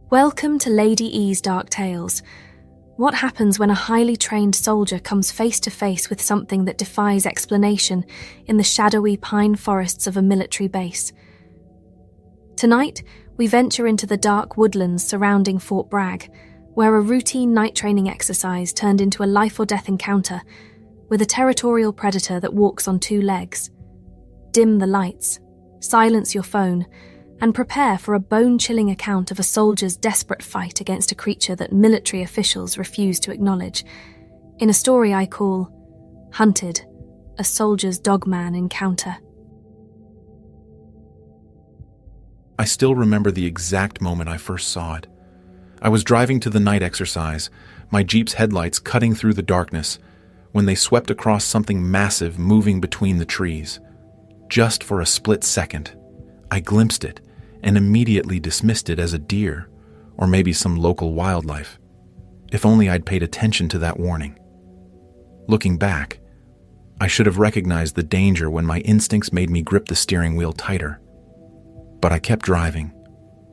Welcome to Lady E's Dark Tales. What happens when a highly trained soldier comes face to face with something that defies explanation in the shadowy pine forests of a military base? Tonight, we venture into the dark woodlands surrounding Fort Bragg, where a routine night training exercise turned into a life-or-death encounter with a territorial predator that walks on two legs. Dim the lights, silence your phone, and prepare for a bone-chilling account of a soldier's desperate fight against a creature that military officials refuse to acknowledge, in a story I call Hunted, a soldier's Dogman encounter. I still remember the exact moment I first saw it. I was driving to the night exercise, my Jeep's headlights cutting through the darkness, when they swept across something massive moving between the trees. Just for a split second, I glimpsed it and immediately dismissed it as a deer, or maybe some local wildlife. If only I'd paid attention to that warning. Looking back, I should have recognized the danger when my instincts made me grip the steering wheel tighter. But I kept driving,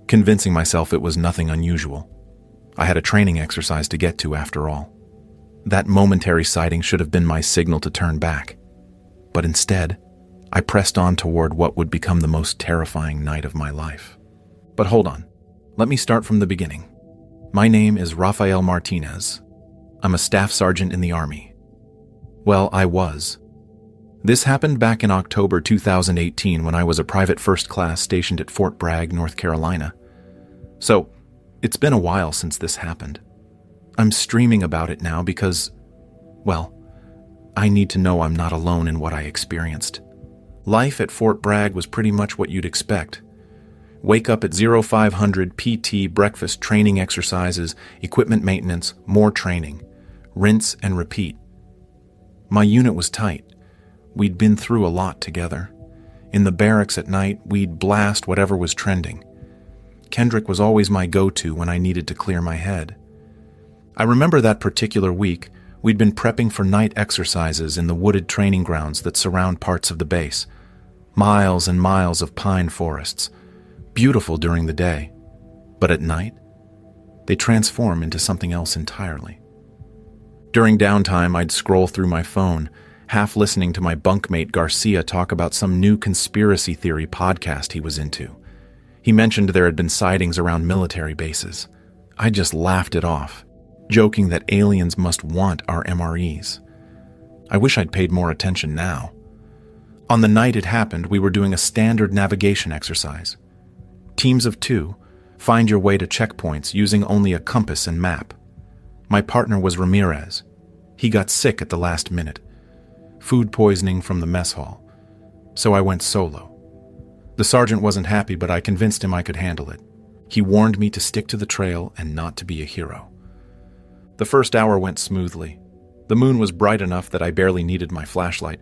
convincing myself it was nothing unusual. I had a training exercise to get to after all. That momentary sighting should have been my signal to turn back. But instead, I pressed on toward what would become the most terrifying night of my life. But hold on, let me start from the beginning. My name is Rafael Martinez. I'm a staff sergeant in the Army. Well, I was. This happened back in October 2018 when I was a private first class stationed at Fort Bragg, North Carolina. So, it's been a while since this happened. I'm streaming about it now because, well, I need to know I'm not alone in what I experienced. Life at Fort Bragg was pretty much what you'd expect. Wake up at 0500 PT, breakfast, training exercises, equipment maintenance, more training. Rinse and repeat. My unit was tight. We'd been through a lot together. In the barracks at night, we'd blast whatever was trending. Kendrick was always my go-to when I needed to clear my head. I remember that particular week, we'd been prepping for night exercises in the wooded training grounds that surround parts of the base. Miles and miles of pine forests, beautiful during the day, but at night, they transform into something else entirely. During downtime, I'd scroll through my phone, half listening to my bunkmate Garcia talk about some new conspiracy theory podcast he was into. He mentioned there had been sightings around military bases. I just laughed it off, joking that aliens must want our MREs. I wish I'd paid more attention now. On the night it happened, we were doing a standard navigation exercise. Teams of 2, find your way to checkpoints using only a compass and map. My partner was Ramirez. He got sick at the last minute. Food poisoning from the mess hall. So I went solo. The sergeant wasn't happy, but I convinced him I could handle it. He warned me to stick to the trail and not to be a hero. The first hour went smoothly. The moon was bright enough that I barely needed my flashlight.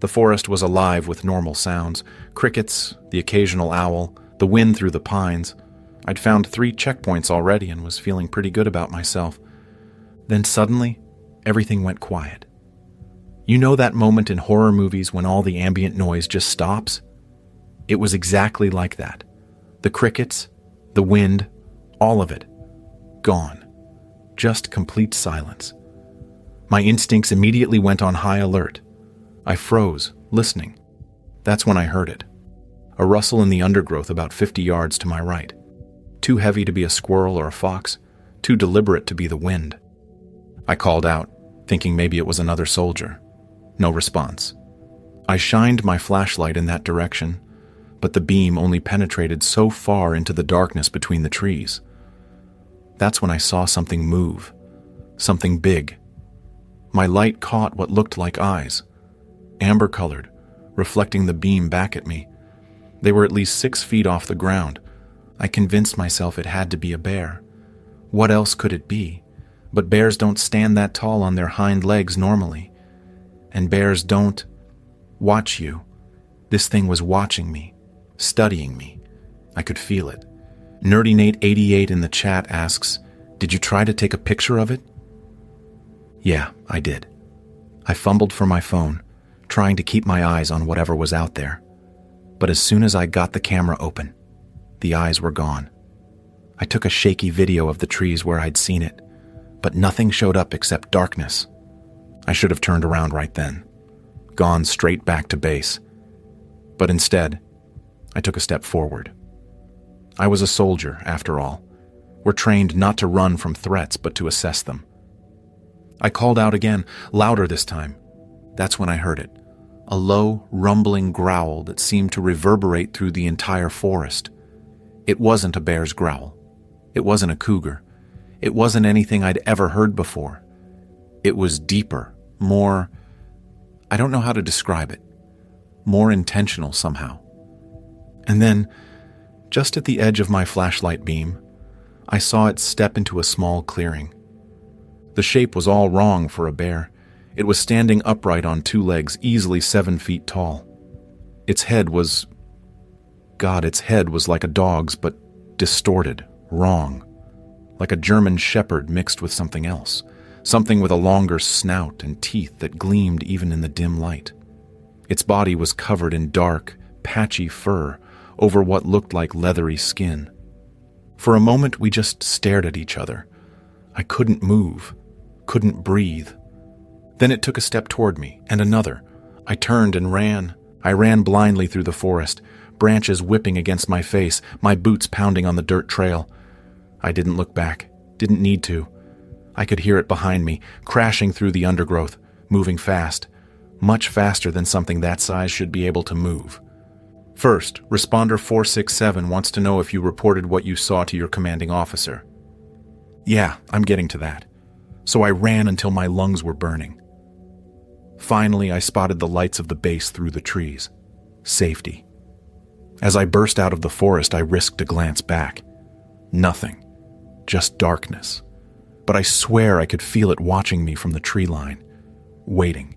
The forest was alive with normal sounds, crickets, the occasional owl, the wind through the pines. I'd found 3 checkpoints already and was feeling pretty good about myself. Then suddenly, everything went quiet. You know that moment in horror movies when all the ambient noise just stops? It was exactly like that. The crickets, the wind, all of it, gone. Just complete silence. My instincts immediately went on high alert. I froze, listening. That's when I heard it. A rustle in the undergrowth about 50 yards to my right. Too heavy to be a squirrel or a fox, too deliberate to be the wind. I called out, thinking maybe it was another soldier. No response. I shined my flashlight in that direction, but the beam only penetrated so far into the darkness between the trees. That's when I saw something move, something big. My light caught what looked like eyes, amber-colored, reflecting the beam back at me. They were at least 6 feet off the ground. I convinced myself it had to be a bear. What else could it be? But bears don't stand that tall on their hind legs normally. And bears don't watch you. This thing was watching me, studying me. I could feel it. NerdyNate88 in the chat asks, "Did you try to take a picture of it?" Yeah, I did. I fumbled for my phone, trying to keep my eyes on whatever was out there. But as soon as I got the camera open, the eyes were gone. I took a shaky video of the trees where I'd seen it, but nothing showed up except darkness. I should have turned around right then, gone straight back to base. But instead, I took a step forward. I was a soldier, after all. We're trained not to run from threats, but to assess them. I called out again, louder this time. That's when I heard it. A low, rumbling growl that seemed to reverberate through the entire forest. It wasn't a bear's growl. It wasn't a cougar. It wasn't anything I'd ever heard before. It was deeper, more... I don't know how to describe it. More intentional somehow. And then, just at the edge of my flashlight beam, I saw it step into a small clearing. The shape was all wrong for a bear. It was standing upright on two legs, easily 7 feet tall. Its head was like a dog's, but distorted, wrong. Like a German shepherd mixed with something else. Something with a longer snout and teeth that gleamed even in the dim light. Its body was covered in dark, patchy fur over what looked like leathery skin. For a moment, we just stared at each other. I couldn't move, couldn't breathe. Then it took a step toward me, and another. I turned and ran. I ran blindly through the forest, branches whipping against my face, my boots pounding on the dirt trail. I didn't look back, didn't need to. I could hear it behind me, crashing through the undergrowth, moving fast, much faster than something that size should be able to move. First, Responder 467 wants to know if you reported what you saw to your commanding officer. Yeah, I'm getting to that. So I ran until my lungs were burning. Finally, I spotted the lights of the base through the trees. Safety. As I burst out of the forest, I risked a glance back. Nothing. Just darkness. But I swear I could feel it watching me from the tree line. Waiting.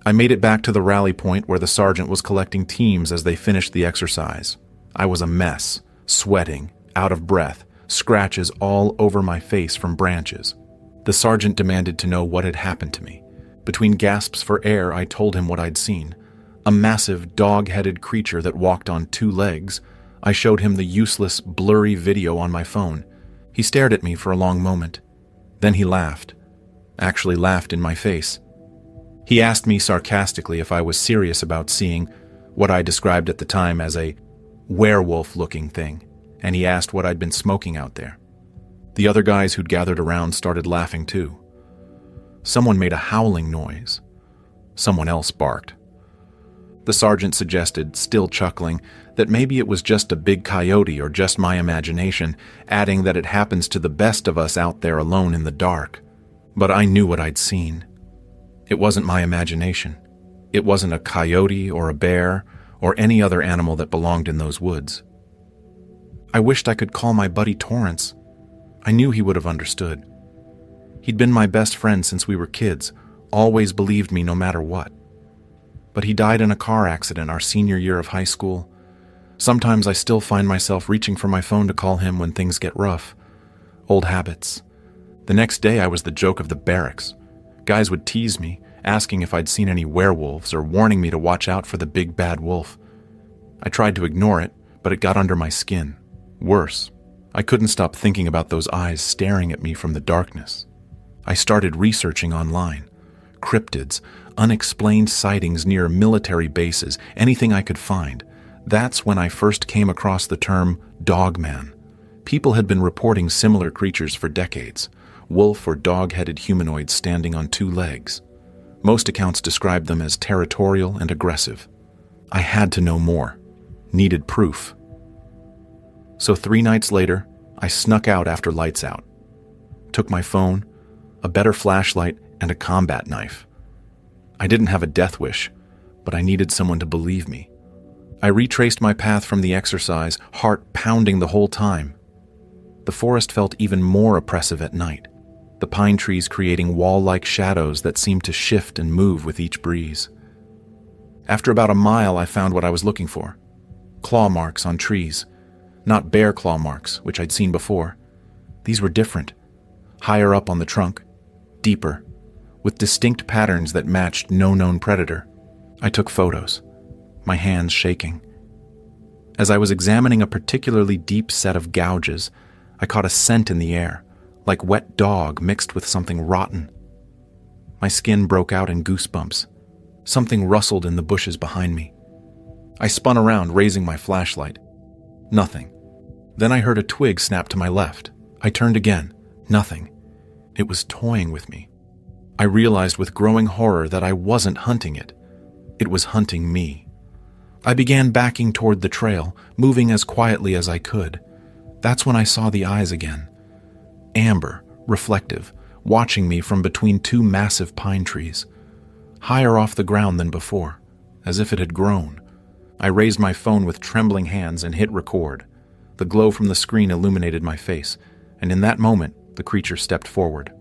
I made it back to the rally point where the sergeant was collecting teams as they finished the exercise. I was a mess, sweating, out of breath, scratches all over my face from branches. The sergeant demanded to know what had happened to me. Between gasps for air, I told him what I'd seen. A massive, dog-headed creature that walked on two legs. I showed him the useless, blurry video on my phone. He stared at me for a long moment. Then he laughed. Actually laughed in my face. He asked me sarcastically if I was serious about seeing what I described at the time as a werewolf-looking thing, and he asked what I'd been smoking out there. The other guys who'd gathered around started laughing too. Someone made a howling noise. Someone else barked. The sergeant suggested, still chuckling, that maybe it was just a big coyote or just my imagination, adding that it happens to the best of us out there alone in the dark. But I knew what I'd seen. It wasn't my imagination. It wasn't a coyote or a bear or any other animal that belonged in those woods. I wished I could call my buddy Torrance. I knew he would have understood. He'd been my best friend since we were kids, always believed me no matter what. But he died in a car accident our senior year of high school. Sometimes I still find myself reaching for my phone to call him when things get rough. Old habits. The next day I was the joke of the barracks. Guys would tease me, asking if I'd seen any werewolves or warning me to watch out for the big bad wolf. I tried to ignore it, but it got under my skin. Worse, I couldn't stop thinking about those eyes staring at me from the darkness. I started researching online. Cryptids, unexplained sightings near military bases, anything I could find. That's when I first came across the term Dogman. People had been reporting similar creatures for decades. Wolf or dog-headed humanoids standing on two legs. Most accounts described them as territorial and aggressive. I had to know more. Needed proof. So 3 nights later, I snuck out after lights out. Took my phone, a better flashlight, and a combat knife. I didn't have a death wish, but I needed someone to believe me. I retraced my path from the exercise, heart pounding the whole time. The forest felt even more oppressive at night, the pine trees creating wall-like shadows that seemed to shift and move with each breeze. After about a mile, I found what I was looking for. Claw marks on trees. Not bear claw marks, which I'd seen before. These were different. Higher up on the trunk. Deeper. With distinct patterns that matched no known predator. I took photos, my hands shaking. As I was examining a particularly deep set of gouges, I caught a scent in the air, like wet dog mixed with something rotten. My skin broke out in goosebumps. Something rustled in the bushes behind me. I spun around, raising my flashlight. Nothing. Then I heard a twig snap to my left. I turned again. Nothing. It was toying with me. I realized with growing horror that I wasn't hunting it. It was hunting me. I began backing toward the trail, moving as quietly as I could. That's when I saw the eyes again. Amber, reflective, watching me from between two massive pine trees. Higher off the ground than before, as if it had grown. I raised my phone with trembling hands and hit record. The glow from the screen illuminated my face, and in that moment, the creature stepped forward.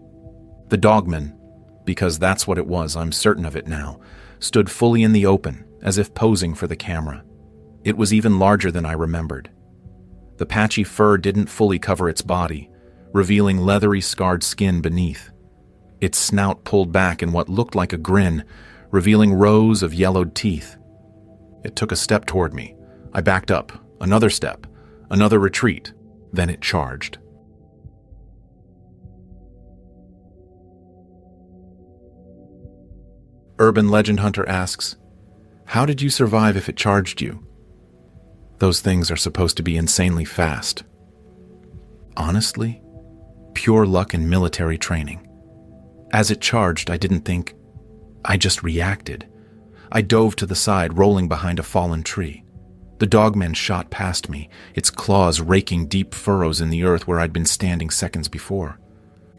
The Dogman, because that's what it was, I'm certain of it now, stood fully in the open, as if posing for the camera. It was even larger than I remembered. The patchy fur didn't fully cover its body, revealing leathery, scarred skin beneath. Its snout pulled back in what looked like a grin, revealing rows of yellowed teeth. It took a step toward me. I backed up, another step, another retreat, then it charged. Urban Legend Hunter asks, "How did you survive if it charged you?" Those things are supposed to be insanely fast. Honestly, pure luck and military training. As it charged, I didn't think. I just reacted. I dove to the side, rolling behind a fallen tree. The Dogman shot past me, its claws raking deep furrows in the earth where I'd been standing seconds before.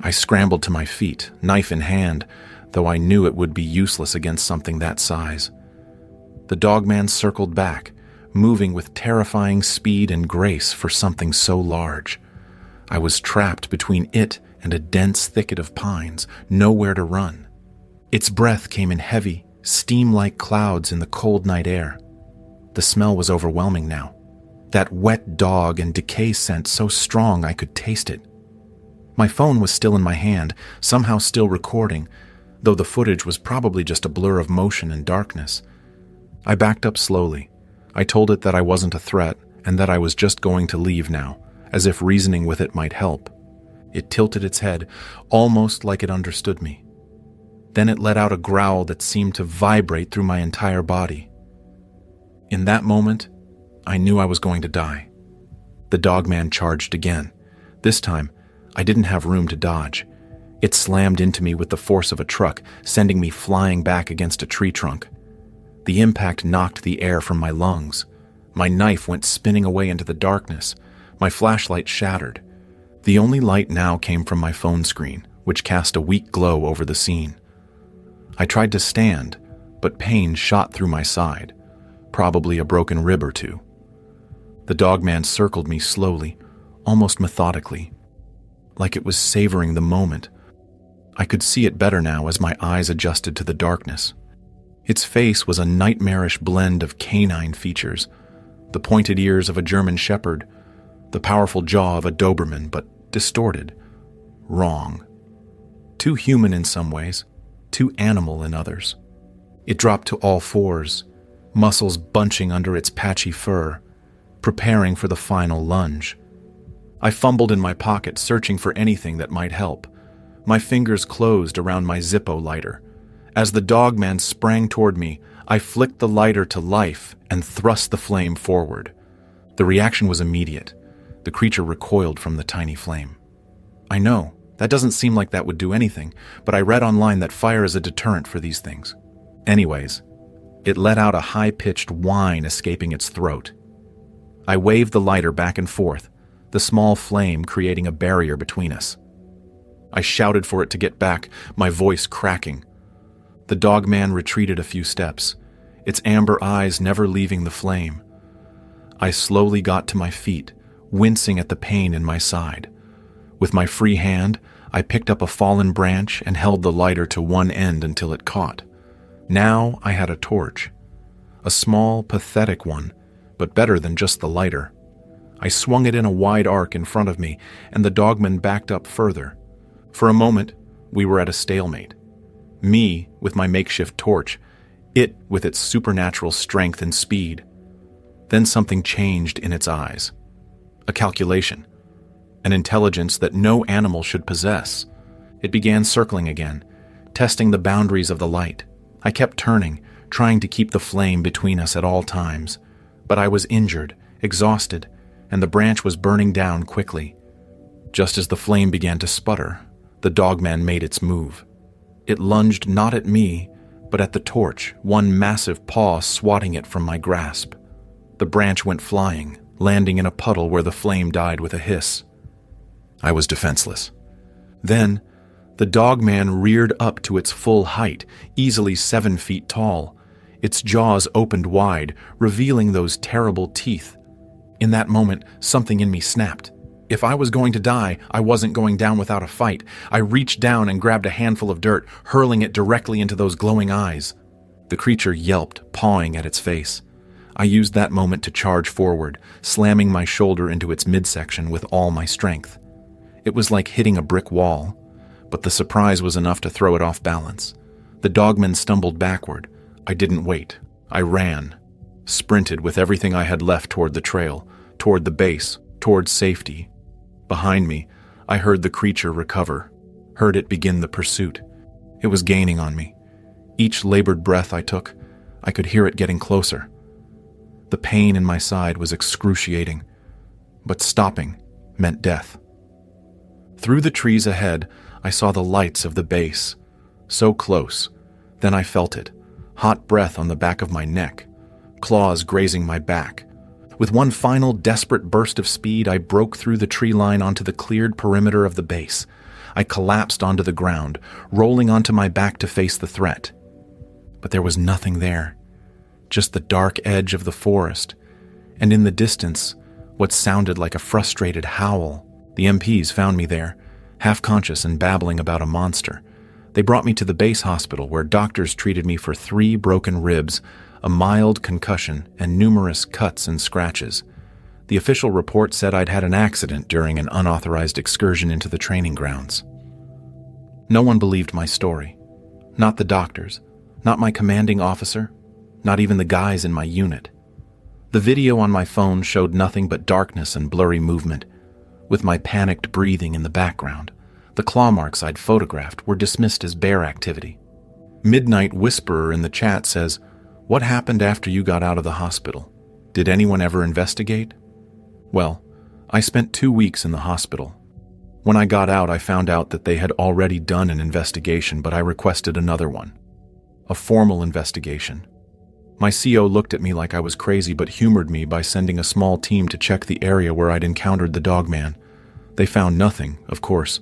I scrambled to my feet, knife in hand, though I knew it would be useless against something that size. The Dogman circled back, moving with terrifying speed and grace for something so large. I was trapped between it and a dense thicket of pines, nowhere to run. Its breath came in heavy, steam-like clouds in the cold night air. The smell was overwhelming now. That wet dog and decay scent so strong I could taste it. My phone was still in my hand, somehow still recording, though the footage was probably just a blur of motion and darkness. I backed up slowly. I told it that I wasn't a threat and that I was just going to leave now, as if reasoning with it might help. It tilted its head, almost like it understood me. Then it let out a growl that seemed to vibrate through my entire body. In that moment, I knew I was going to die. The Dogman charged again. This time, I didn't have room to dodge. It slammed into me with the force of a truck, sending me flying back against a tree trunk. The impact knocked the air from my lungs. My knife went spinning away into the darkness. My flashlight shattered. The only light now came from my phone screen, which cast a weak glow over the scene. I tried to stand, but pain shot through my side, probably a broken rib or two. The Dogman circled me slowly, almost methodically, like it was savoring the moment. I could see it better now as my eyes adjusted to the darkness. Its face was a nightmarish blend of canine features, the pointed ears of a German shepherd, the powerful jaw of a Doberman, but distorted, wrong. Too human in some ways, too animal in others. It dropped to all fours, muscles bunching under its patchy fur, preparing for the final lunge. I fumbled in my pocket, searching for anything that might help. My fingers closed around my Zippo lighter. As the Dogman sprang toward me, I flicked the lighter to life and thrust the flame forward. The reaction was immediate. The creature recoiled from the tiny flame. I know, that doesn't seem like that would do anything, but I read online that fire is a deterrent for these things. Anyways, it let out a high-pitched whine escaping its throat. I waved the lighter back and forth, the small flame creating a barrier between us. I shouted for it to get back, my voice cracking. The Dogman retreated a few steps, its amber eyes never leaving the flame. I slowly got to my feet, wincing at the pain in my side. With my free hand, I picked up a fallen branch and held the lighter to one end until it caught. Now I had a torch. A small, pathetic one, but better than just the lighter. I swung it in a wide arc in front of me, and the Dogman backed up further. For a moment, we were at a stalemate. Me with my makeshift torch, it with its supernatural strength and speed. Then something changed in its eyes. A calculation. an intelligence that no animal should possess. It began circling again, testing the boundaries of the light. I kept turning, trying to keep the flame between us at all times. But I was injured, exhausted, and the branch was burning down quickly. Just as the flame began to sputter, the Dogman made its move. It lunged not at me, but at the torch, one massive paw swatting it from my grasp. The branch went flying, landing in a puddle where the flame died with a hiss. I was defenseless. Then, the Dogman reared up to its full height, easily 7 feet tall. Its jaws opened wide, revealing those terrible teeth. In that moment, something in me snapped. If I was going to die, I wasn't going down without a fight. I reached down and grabbed a handful of dirt, hurling it directly into those glowing eyes. The creature yelped, pawing at its face. I used that moment to charge forward, slamming my shoulder into its midsection with all my strength. It was like hitting a brick wall, but the surprise was enough to throw it off balance. The Dogman stumbled backward. I didn't wait. I ran, sprinted with everything I had left toward the trail, toward the base, toward safety. Behind me, I heard the creature recover, heard it begin the pursuit. It was gaining on me. Each labored breath I took, I could hear it getting closer. The pain in my side was excruciating, but stopping meant death. Through the trees ahead, I saw the lights of the base. So close. Then I felt it. Hot breath on the back of my neck. Claws grazing my back. With one final desperate burst of speed, I broke through the tree line onto the cleared perimeter of the base. I collapsed onto the ground, rolling onto my back to face the threat. But there was nothing there. Just the dark edge of the forest. And in the distance, what sounded like a frustrated howl. The MPs found me there, half-conscious and babbling about a monster. They brought me to the base hospital where doctors treated me for 3 broken ribs, a mild concussion, and numerous cuts and scratches. The official report said I'd had an accident during an unauthorized excursion into the training grounds. No one believed my story. Not the doctors, not my commanding officer, not even the guys in my unit. The video on my phone showed nothing but darkness and blurry movement, with my panicked breathing in the background. The claw marks I'd photographed were dismissed as bear activity. Midnight Whisperer in the chat says, "What happened after you got out of the hospital? Did anyone ever investigate?" Well, I spent 2 weeks in the hospital. When I got out, I found out that they had already done an investigation, but I requested another one. A formal investigation. My CO looked at me like I was crazy, but humored me by sending a small team to check the area where I'd encountered the Dogman. They found nothing, of course.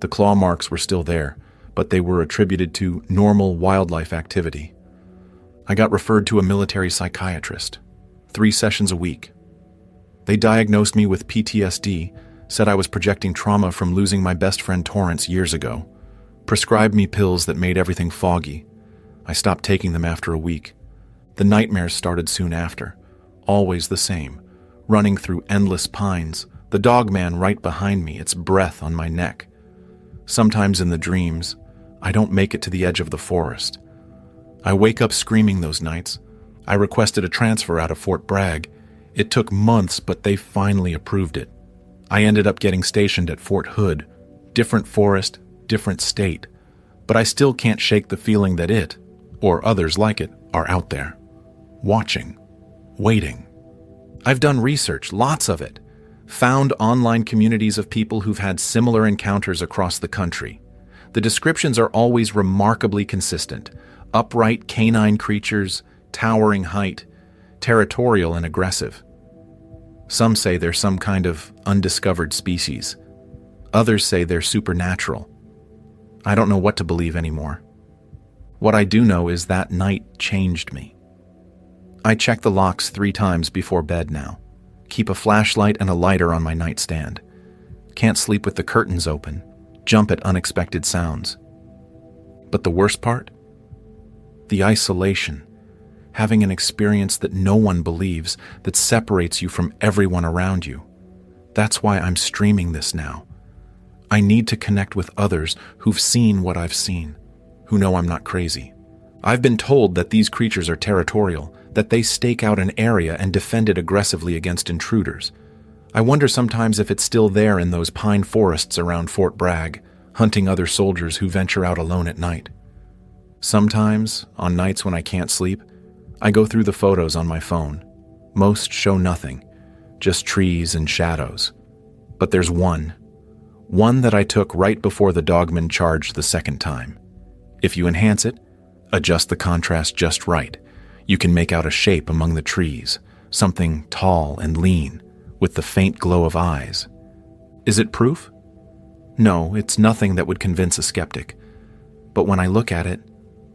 The claw marks were still there, but they were attributed to normal wildlife activity. I got referred to a military psychiatrist. 3 sessions a week. They diagnosed me with PTSD, said I was projecting trauma from losing my best friend Torrance years ago, prescribed me pills that made everything foggy. I stopped taking them after a week. The nightmares started soon after, always the same, running through endless pines, the Dogman right behind me, its breath on my neck. Sometimes in the dreams, I don't make it to the edge of the forest. I wake up screaming those nights. I requested a transfer out of Fort Bragg. It took months, but they finally approved it. I ended up getting stationed at Fort Hood, different forest, different state, but I still can't shake the feeling that it, or others like it, are out there. Watching, waiting. I've done research, lots of it, found online communities of people who've had similar encounters across the country. The descriptions are always remarkably consistent. Upright canine creatures, towering height, territorial and aggressive. Some say they're some kind of undiscovered species. Others say they're supernatural. I don't know what to believe anymore. What I do know is that night changed me. I check the locks 3 times before bed now. Keep a flashlight and a lighter on my nightstand. Can't sleep with the curtains open. Jump at unexpected sounds. But the worst part? The isolation. Having an experience that no one believes, that separates you from everyone around you. That's why I'm streaming this now. I need to connect with others who've seen what I've seen, who know I'm not crazy. I've been told that these creatures are territorial, that they stake out an area and defend it aggressively against intruders. I wonder sometimes if it's still there in those pine forests around Fort Bragg, hunting other soldiers who venture out alone at night. Sometimes, on nights when I can't sleep, I go through the photos on my phone. Most show nothing, just trees and shadows. But there's one that I took right before the Dogman charged the second time. If you enhance it, adjust the contrast just right, you can make out a shape among the trees, something tall and lean, with the faint glow of eyes. Is it proof? No, it's nothing that would convince a skeptic. But when I look at it,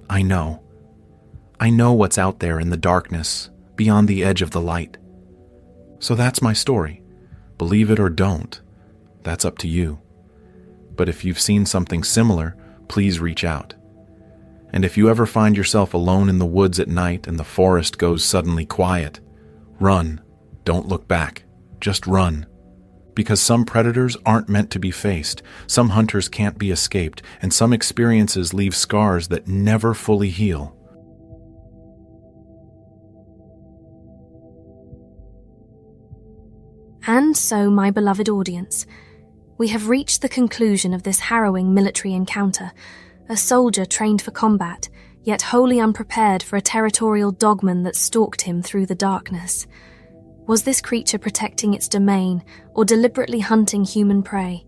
I know. I know what's out there in the darkness, beyond the edge of the light. So that's my story. Believe it or don't, that's up to you. But if you've seen something similar, please reach out. And if you ever find yourself alone in the woods at night and the forest goes suddenly quiet, run. Don't look back. Just run. Because some predators aren't meant to be faced, some hunters can't be escaped, and some experiences leave scars that never fully heal. And so, my beloved audience, we have reached the conclusion of this harrowing military encounter. A soldier trained for combat, yet wholly unprepared for a territorial dogman that stalked him through the darkness. Was this creature protecting its domain or deliberately hunting human prey?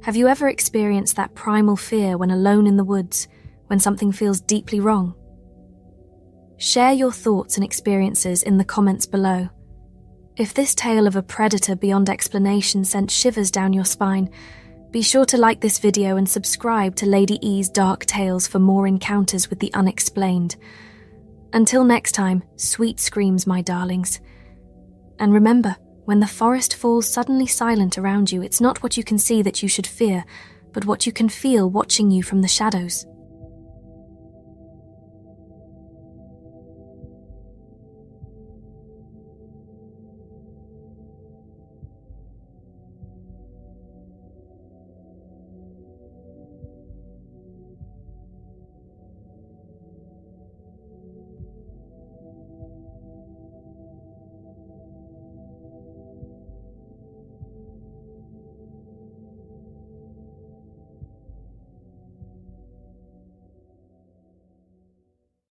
Have you ever experienced that primal fear when alone in the woods, when something feels deeply wrong? Share your thoughts and experiences in the comments below. If this tale of a predator beyond explanation sent shivers down your spine, be sure to like this video and subscribe to Lady E's Dark Tales for more encounters with the unexplained. Until next time, sweet screams, my darlings. And remember, when the forest falls suddenly silent around you, it's not what you can see that you should fear, but what you can feel watching you from the shadows.